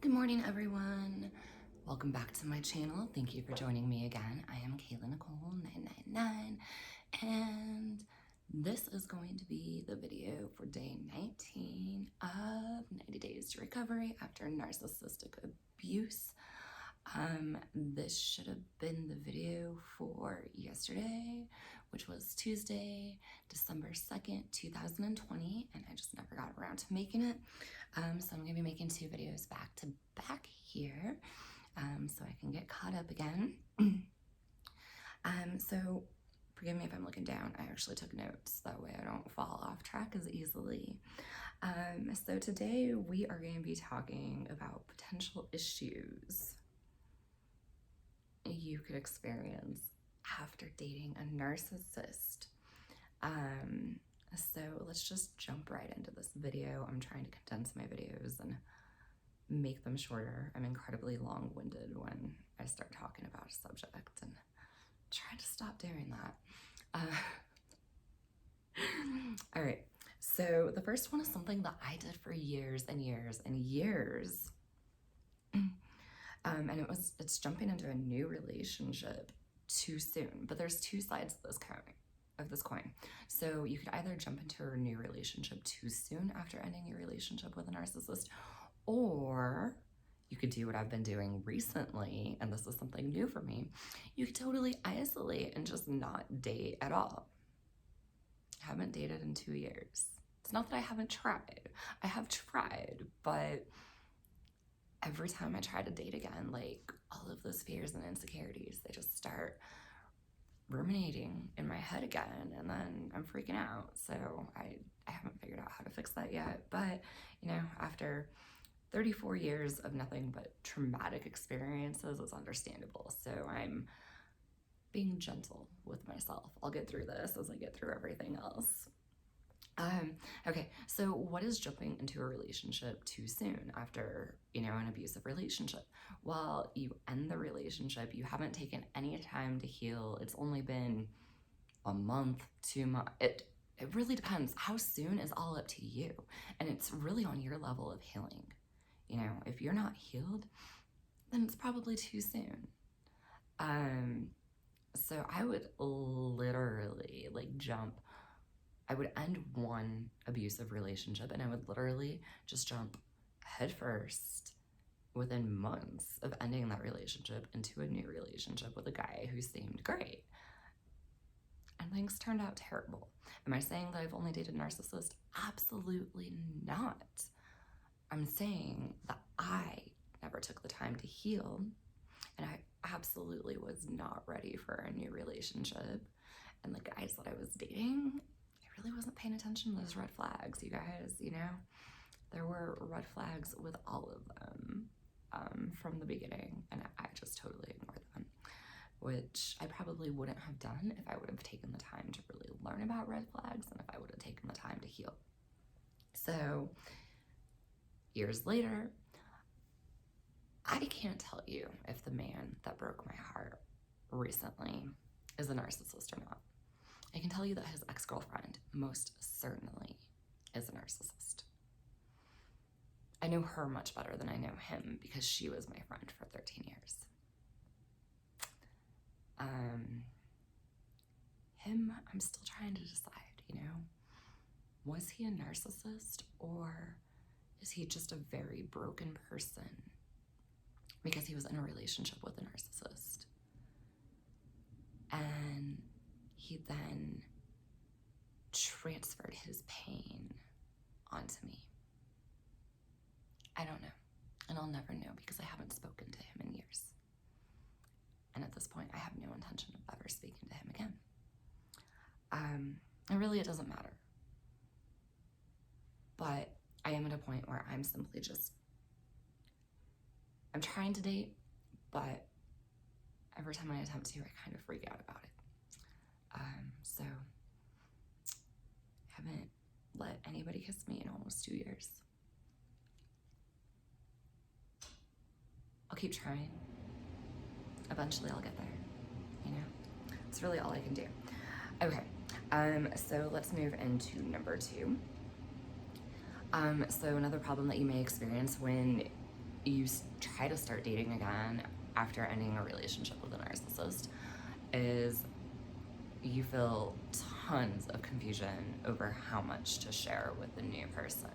Good morning, everyone. Welcome back to my channel. Thank you for joining me again. I am Kayla Nicole 999, and this is going to be the video for day 19 of 90 Days to Recovery after Narcissistic Abuse. This should have been the video for yesterday, which was Tuesday, December 2nd, 2020, and I just never got around to making it. So I'm gonna be making two videos back to back here, so I can get caught up again. So forgive me if I'm looking down. I actually took notes, that way I don't fall off track as easily. So today we are going to be talking about potential issues you could experience after dating a narcissist. So let's just jump right into this video. I'm trying to condense my videos and make them shorter. I'm incredibly long-winded when I start talking about a subject, and try to stop doing that. All right, so the first one is something that I did for years and years and years. And it's jumping into a new relationship too soon. But there's two sides of this coin. So you could either jump into a new relationship too soon after ending your relationship with a narcissist, or you could do what I've been doing recently, and this is something new for me. You could totally isolate and just not date at all. I haven't dated in 2 years. It's not that I haven't tried. I have tried, but every time I try to date again, like, all of those fears and insecurities, they just start ruminating in my head again, and then I'm freaking out. So I haven't figured out how to fix that yet. But, you know, after 34 years of nothing but traumatic experiences, it's understandable. So I'm being gentle with myself. I'll get through this as I get through everything else. Okay, so what is jumping into a relationship too soon after, you know, an abusive relationship? Well, you end the relationship, you haven't taken any time to heal. It's only been a month, 2 months. It really depends. How soon is all up to you, and it's really on your level of healing. You know, if you're not healed, then it's probably too soon. So I would literally I would end one abusive relationship, and I would literally just jump headfirst within months of ending that relationship into a new relationship with a guy who seemed great. And things turned out terrible. Am I saying that I've only dated narcissists? Absolutely not. I'm saying that I never took the time to heal, and I absolutely was not ready for a new relationship. And the guys that I was dating, I really wasn't paying attention to those red flags, you guys. You know, there were red flags with all of them from the beginning, and I just totally ignored them, which I probably wouldn't have done if I would have taken the time to really learn about red flags, and if I would have taken the time to heal. So years later, I can't tell you if the man that broke my heart recently is a narcissist or not. I can tell you that his ex-girlfriend most certainly is a narcissist. I know her much better than I know him because she was my friend for 13 years. Him, I'm still trying to decide, you know, was he a narcissist, or is he just a very broken person because he was in a relationship with a narcissist? And he then transferred his pain onto me. I don't know, and I'll never know because I haven't spoken to him in years. And at this point, I have no intention of ever speaking to him again. And really, it doesn't matter. But I am at a point where I'm simply I'm trying to date, but every time I attempt to, I kind of freak out about it. So I haven't let anybody kiss me in almost 2 years. I'll keep trying. Eventually I'll get there, you know? It's really all I can do. Okay, so let's move into number 2. So another problem that you may experience when you try to start dating again after ending a relationship with a narcissist is you feel tons of confusion over how much to share with the new person.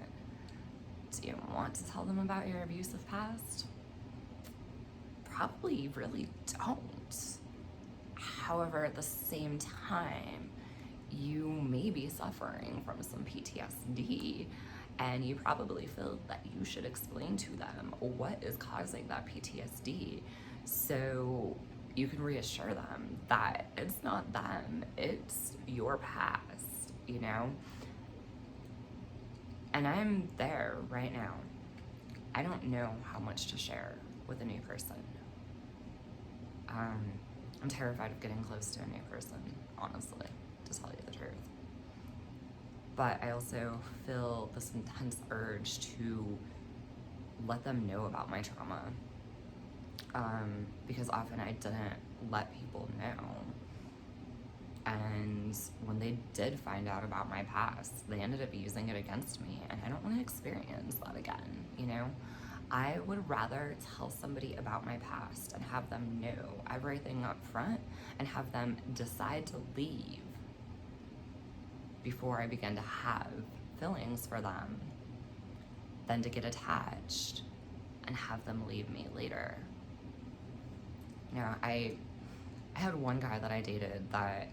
Do you want to tell them about your abusive past? Probably you really don't. However, at the same time, you may be suffering from some PTSD, and you probably feel that you should explain to them what is causing that PTSD so you can reassure them that it's not them, it's your past, you know? And I'm there right now. I don't know how much to share with a new person. I'm terrified of getting close to a new person, honestly, to tell you the truth. But I also feel this intense urge to let them know about my trauma, because often I didn't let people know. And when they did find out about my past, they ended up using it against me, and I don't want to experience that again, you know? I would rather tell somebody about my past and have them know everything up front and have them decide to leave before I begin to have feelings for them than to get attached and have them leave me later. You know, I had one guy that I dated that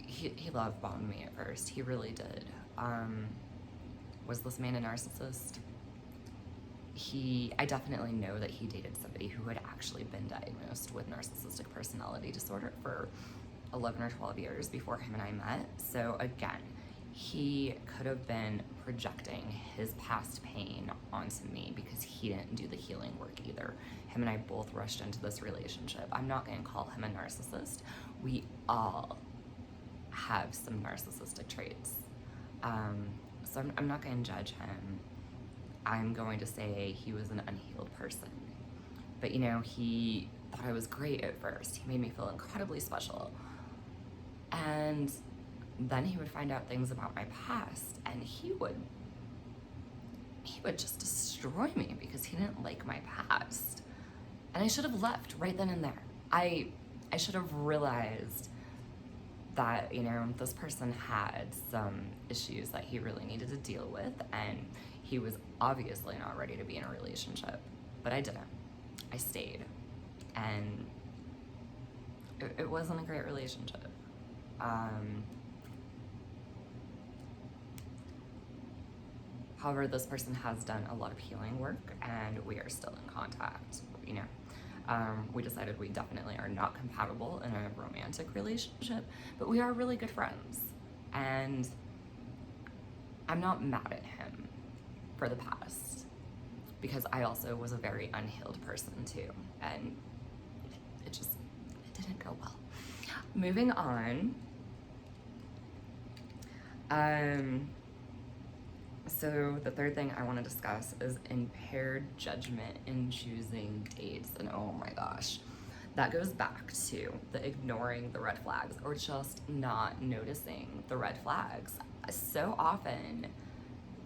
he love bombed me at first. He really did. Was this man a narcissist? I definitely know that he dated somebody who had actually been diagnosed with narcissistic personality disorder for 11 or 12 years before him and I met. So again, he could have been projecting his past pain onto me because he didn't do the healing work either. Him and I both rushed into this relationship. I'm not going to call him a narcissist. We all have some narcissistic traits. So I'm not going to judge him. I'm going to say he was an unhealed person. But you know, he thought I was great at first. He made me feel incredibly special. And then he would find out things about my past, and he would just destroy me because he didn't like my past. And I should have left right then and there. I should have realized that, you know, this person had some issues that he really needed to deal with, and he was obviously not ready to be in a relationship. But I didn't. I stayed. And it wasn't a great relationship. However, this person has done a lot of healing work, and we are still in contact, you know. We decided we definitely are not compatible in a romantic relationship, but we are really good friends. And I'm not mad at him for the past, because I also was a very unhealed person too, and it didn't go well. Moving on. So the third thing I want to discuss is impaired judgment in choosing dates. And oh my gosh, that goes back to the ignoring the red flags or just not noticing the red flags. So often,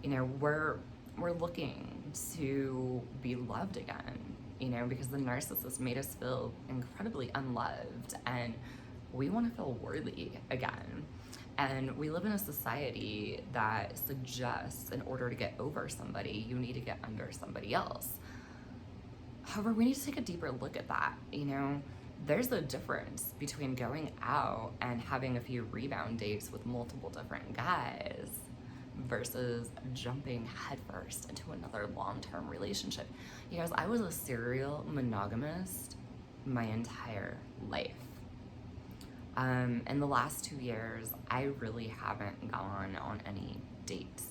you know, we're looking to be loved again, you know, because the narcissist made us feel incredibly unloved, and we want to feel worthy again. And we live in a society that suggests in order to get over somebody, you need to get under somebody else. However, we need to take a deeper look at that. You know, there's a difference between going out and having a few rebound dates with multiple different guys versus jumping headfirst into another long-term relationship. You guys, I was a serial monogamist my entire life. In the last 2 years, I really haven't gone on any dates.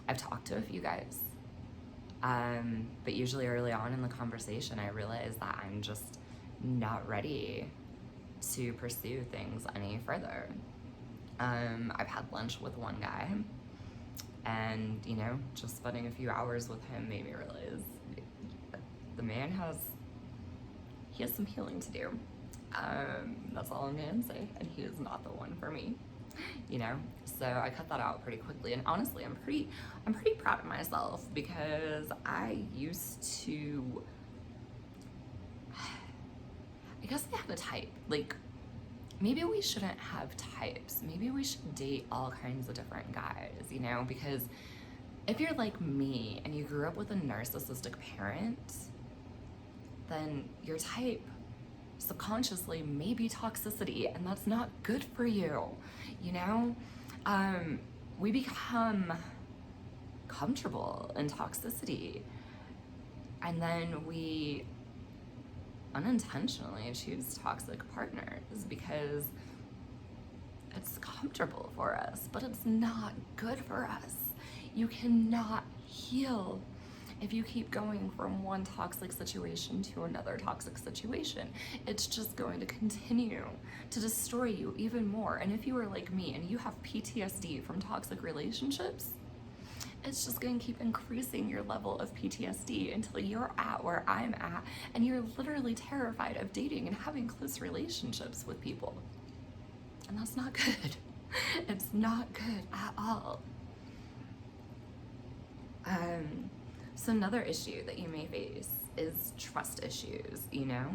I've talked to a few guys, but usually early on in the conversation, I realized that I'm just not ready to pursue things any further. I've had lunch with one guy, and, you know, just spending a few hours with him made me realize the man has some healing to do. That's all I'm gonna say, and he is not the one for me. you know? So I cut that out pretty quickly. And honestly, I'm pretty proud of myself, because I used to, I guess I had a type. Like, maybe we shouldn't have types. Maybe we should date all kinds of different guys, you know? Because if you're like me and you grew up with a narcissistic parent, then your type subconsciously may be toxicity, and that's not good for you, you know? We become comfortable in toxicity, and then we unintentionally choose toxic partners because it's comfortable for us, but it's not good for us. You cannot heal if you keep going from one toxic situation to another toxic situation. It's just going to continue to destroy you even more. And if you are like me and you have PTSD from toxic relationships, it's just going to keep increasing your level of PTSD until you're at where I'm at, and you're literally terrified of dating and having close relationships with people. And that's not good. It's not good at all. So another issue that you may face is trust issues, you know?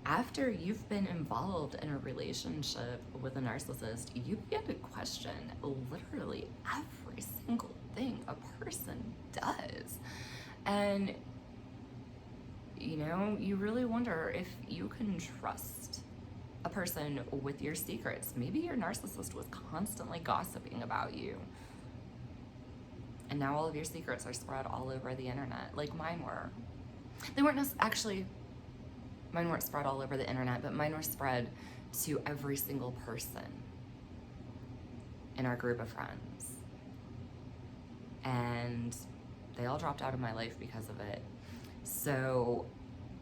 After you've been involved in a relationship with a narcissist, you begin to question literally every single thing a person does. And, you know, you really wonder if you can trust a person with your secrets. Maybe your narcissist was constantly gossiping about you, and now all of your secrets are spread all over the internet, like mine were. They weren't actually, mine weren't spread all over the internet, but mine were spread to every single person in our group of friends. And they all dropped out of my life because of it. So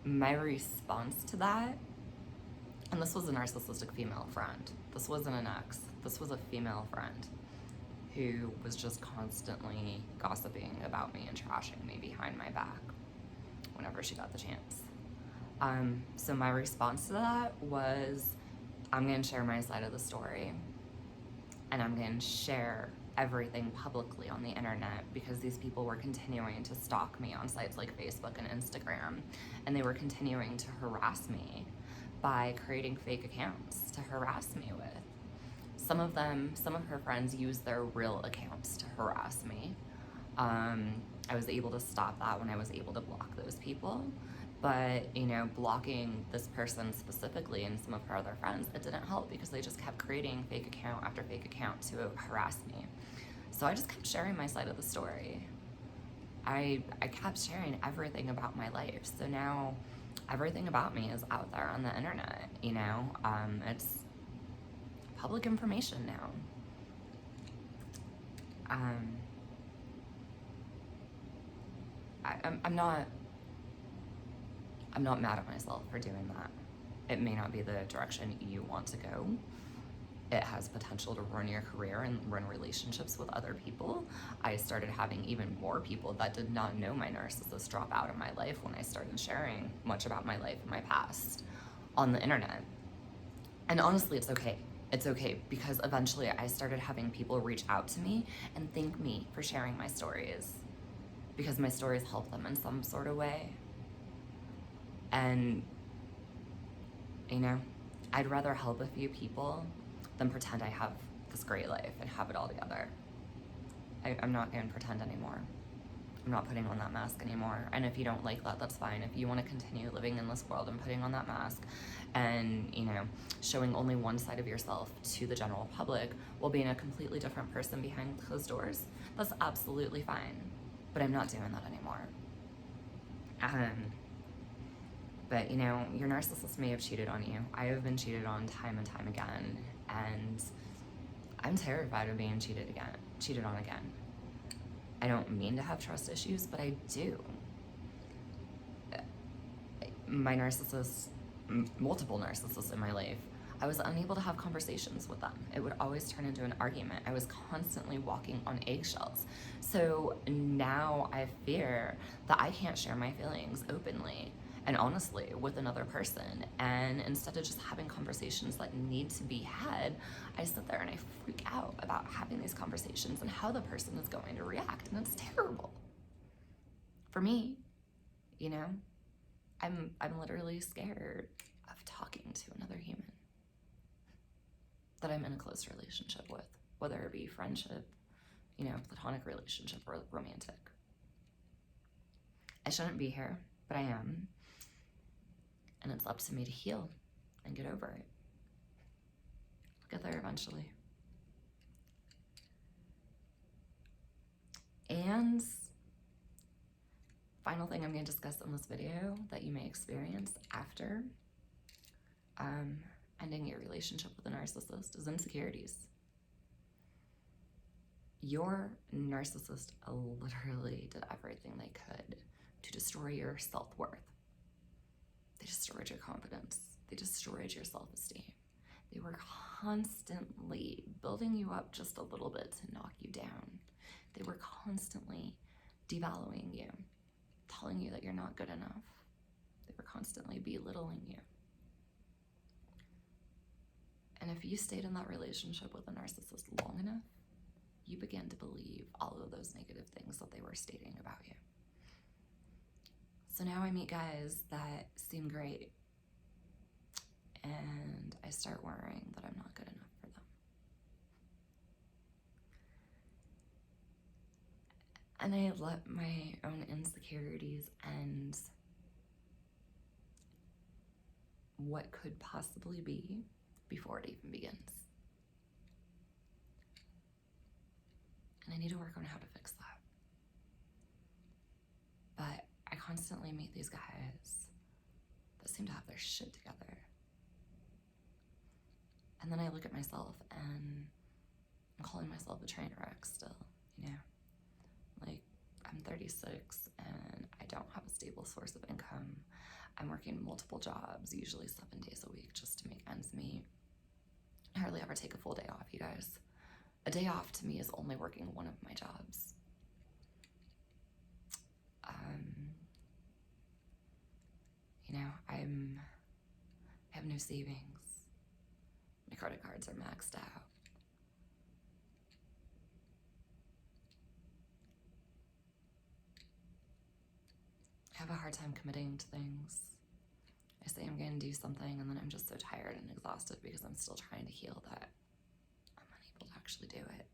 my response to that, and this was a narcissistic female friend. This wasn't an ex. This was a female friend who was just constantly gossiping about me and trashing me behind my back whenever she got the chance. So my response to that was, I'm going to share my side of the story, and I'm going to share everything publicly on the internet, because these people were continuing to stalk me on sites like Facebook and Instagram, and they were continuing to harass me by creating fake accounts to harass me with. Some of her friends used their real accounts to harass me. I was able to stop that when I was able to block those people. But, you know, blocking this person specifically and some of her other friends, it didn't help, because they just kept creating fake account after fake account to harass me. So I just kept sharing my side of the story. I kept sharing everything about my life. So now everything about me is out there on the internet, you know? It's public information now. I'm not mad at myself for doing that. It may not be the direction you want to go. It has potential to ruin your career and ruin relationships with other people. I started having even more people that did not know my narcissist drop out of my life when I started sharing much about my life and my past on the internet. And honestly, it's okay. It's okay, because eventually I started having people reach out to me and thank me for sharing my stories, because my stories help them in some sort of way. And, you know, I'd rather help a few people than pretend I have this great life and have it all together. I'm not going to pretend anymore. I'm not putting on that mask anymore. And if you don't like that, that's fine. If you want to continue living in this world and putting on that mask and, you know, showing only one side of yourself to the general public while being a completely different person behind closed doors, that's absolutely fine. But I'm not doing that anymore. But, you know, your narcissist may have cheated on you. I have been cheated on time and time again, and I'm terrified of being cheated on again. I don't mean to have trust issues, but I do. My narcissists, multiple narcissists in my life, I was unable to have conversations with them. It would always turn into an argument. I was constantly walking on eggshells. So now I fear that I can't share my feelings openly. and honestly with another person. And instead of just having conversations that need to be had, I sit there and I freak out about having these conversations and how the person is going to react. And it's terrible for me, you know. I'm literally scared of talking to another human that I'm in a close relationship with, whether it be friendship, you know, platonic relationship, or romantic. I shouldn't be here, but I am. And it's up to me to heal and get over it. I'll get there eventually. And final thing I'm going to discuss in this video that you may experience after ending your relationship with a narcissist is insecurities. Your narcissist literally did everything they could to destroy your self-worth. They destroyed your confidence. They destroyed your self-esteem. They were constantly building you up just a little bit to knock you down. They were constantly devaluing you, telling you that you're not good enough. They were constantly belittling you. And if you stayed in that relationship with a narcissist long enough, you began to believe all of those negative things that they were stating about you. So now I meet guys that seem great, and I start worrying that I'm not good enough for them. And I let my own insecurities end what could possibly be before it even begins. And I need to work on how to fix that. But I constantly meet these guys that seem to have their shit together. And then I look at myself and I'm calling myself a train wreck still, you know? Like, I'm 36 and I don't have a stable source of income. I'm working multiple jobs, usually 7 days a week, just to make ends meet. I hardly ever take a full day off, you guys. A day off to me is only working one of my jobs. You know, I have no savings. My credit cards are maxed out. I have a hard time committing to things. I say I'm going to do something and then I'm just so tired and exhausted because I'm still trying to heal that I'm unable to actually do it.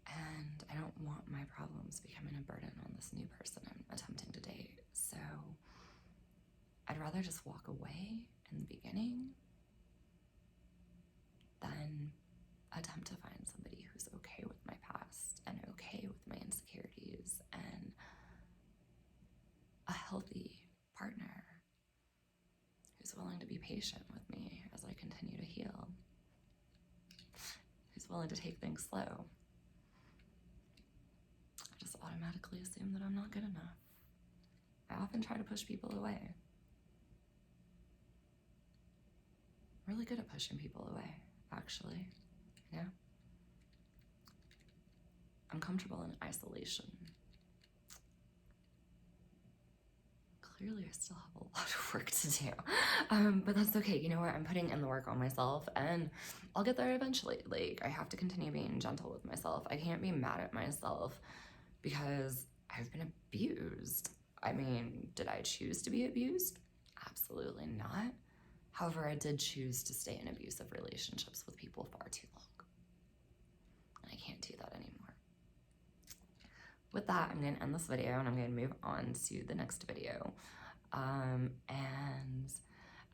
And I don't want my problems becoming a burden on this new person I'm attempting to date. So I'd rather just walk away in the beginning than attempt to find somebody who's okay with my past and okay with my insecurities and a healthy partner who's willing to be patient with me as I continue to heal, who's willing to take things slow. I just automatically assume that I'm not good enough. I often try to push people away. I'm really good at pushing people away, actually, you know? I'm comfortable in isolation. Clearly, I still have a lot of work to do, but that's okay. You know what? I'm putting in the work on myself, and I'll get there eventually. Like, I have to continue being gentle with myself. I can't be mad at myself because I've been abused. I mean, did I choose to be abused? Absolutely not. However, I did choose to stay in abusive relationships with people far too long, and I can't do that anymore. With that, I'm going to end this video and I'm going to move on to the next video. And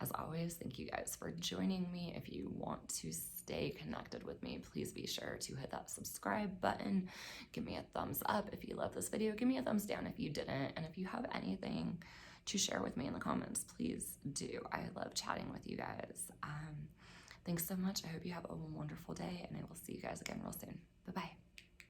as always, thank you guys for joining me. If you want to stay connected with me, please be sure to hit that subscribe button. Give me a thumbs up if you love this video. Give me a thumbs down if you didn't. And if you have anything to share with me in the comments, please do. I love chatting with you guys. Thanks so much. I hope you have a wonderful day, and I will see you guys again real soon. Bye-bye.